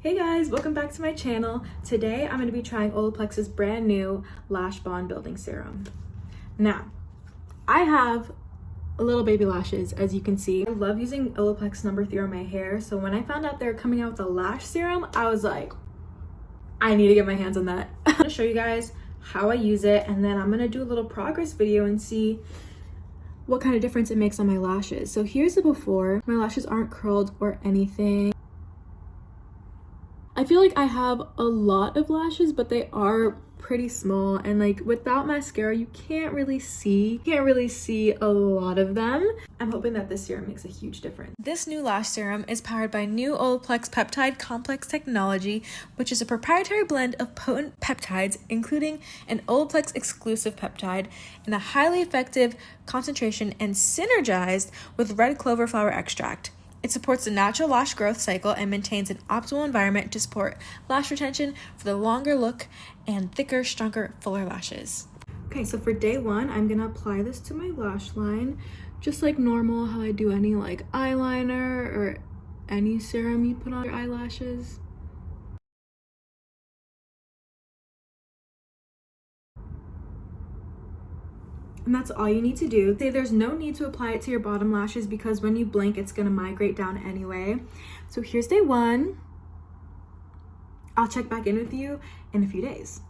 Hey guys, welcome back to my channel. Today I'm going to be trying OLAPLEX's brand new Lashbond Building Serum. Now, I have little baby lashes, as you can see. I love using OLAPLEX number 3 on my hair, so when I found out they were coming out with a lash serum, I was like, I need to get my hands on that. I'm going to show you guys how I use it, and then I'm going to do a little progress video and see what kind of difference it makes on my lashes. So here's the before. My lashes aren't curled or anything. I feel like I have a lot of lashes, but they are pretty small, and like without mascara you can't really see a lot of them. I'm hoping that this serum makes a huge difference. This new lash serum is powered by new OLAPLEX peptide complex technology, which is a proprietary blend of potent peptides, including an OLAPLEX exclusive peptide in a highly effective concentration and synergized with red clover flower extract. It supports the natural lash growth cycle and maintains an optimal environment to support lash retention for the longer look and thicker, stronger, fuller lashes. Okay, so for day one, I'm gonna apply this to my lash line, just like normal, how I do any like eyeliner or any serum you put on your eyelashes. And that's all you need to do. There's no need to apply it to your bottom lashes because when you blink, it's gonna migrate down anyway. So here's day one. I'll check back in with you in a few days.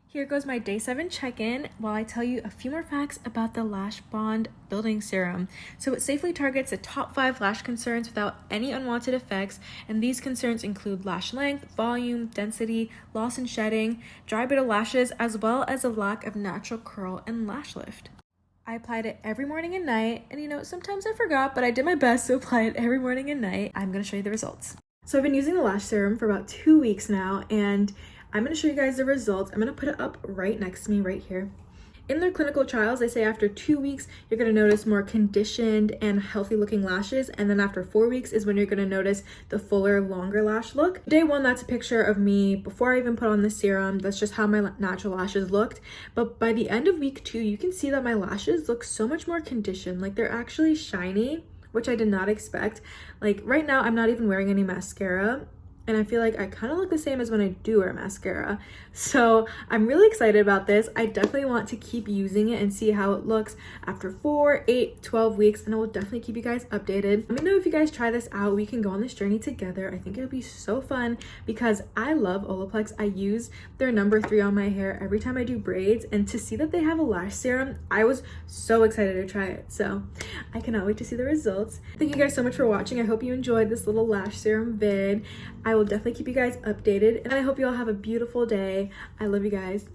Here goes my day 7 check-in while I tell you a few more facts about the Lashbond Building Serum. So it safely targets the top 5 lash concerns without any unwanted effects, and these concerns include lash length, volume, density, loss and shedding, dry brittle lashes, as well as a lack of natural curl and lash lift. I applied it every morning and night, and you know, sometimes I forgot, but I did my best to apply it every morning and night. I'm gonna show you the results. So I've been using the lash serum for about 2 weeks now, and I'm gonna show you guys the results. I'm gonna put it up right next to me right here. In their clinical trials, they say after 2 weeks, you're gonna notice more conditioned and healthy looking lashes. And then after 4 weeks is when you're gonna notice the fuller, longer lash look. Day 1, that's a picture of me before I even put on the serum. That's just how my natural lashes looked. But by the end of week 2, you can see that my lashes look so much more conditioned. Like they're actually shiny, which I did not expect. Like right now, I'm not even wearing any mascara, and I feel like I kind of look the same as when I do wear mascara. So I'm really excited about this. I definitely want to keep using it and see how it looks after 4, 8, 12 weeks, and I will definitely keep you guys updated. Let me know if you guys try this out. We can go on this journey together. I think it'll be so fun because I love OLAPLEX. I use their number 3 on my hair every time I do braids, and to see that they have a lash serum, I was so excited to try it. So I cannot wait to see the results. Thank you guys so much for watching. I hope you enjoyed this little lash serum vid. I will definitely keep you guys updated, and I hope you all have a beautiful day. I love you guys.